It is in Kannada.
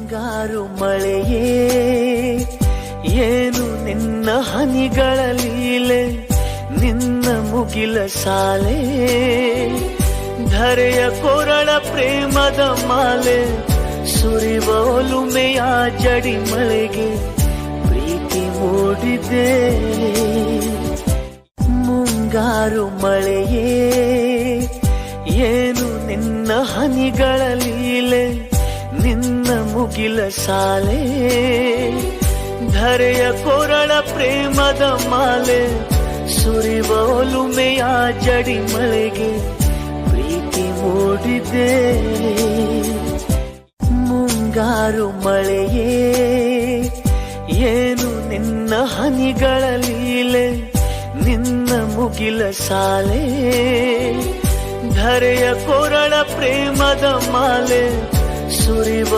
ಮುಂಗಾರು ಮಳೆಯೇ ಏನು ನಿನ್ನ ಹನಿಗಳ ಲೀಲೆ, ನಿನ್ನ ಮುಗಿಲ ಸಾಲೆ ಧರೆಯ ಕೊರಳ ಪ್ರೇಮದ ಮಾಲೆ, ಸುರಿವ ಒಲುಮೆಯ ಜಡಿ ಮಳೆಗೆ ಪ್ರೀತಿ ಮೂಡಿದೆ. ಮುಂಗಾರು ಮಳೆಯೇ ಏನು ನಿನ್ನ ಹನಿಗಳ ಲೀಲೆ, ನಿನ್ನ ಮುಗಿಲ ಸಾಲೆ ಧರೆಯ ಕೊರಳ ಪ್ರೇಮದ ಮಾಲೆ, ಸುರಿವ ಒಲುಮೆಯ ಜಡಿ ಮಳೆಗೆ ಪ್ರೀತಿ ಮೂಡಿದೆ. ಮುಂಗಾರು ಮಳೆಯೇ ಏನು ನಿನ್ನ ಹನಿಗಳ ಲೀಲೆ, ನಿನ್ನ ಮುಗಿಲ ಸಾಲೆ ಧರೆಯ ಕೊರಳ ಪ್ರೇಮದ ಮಾಲೆ, ಸುರಿವ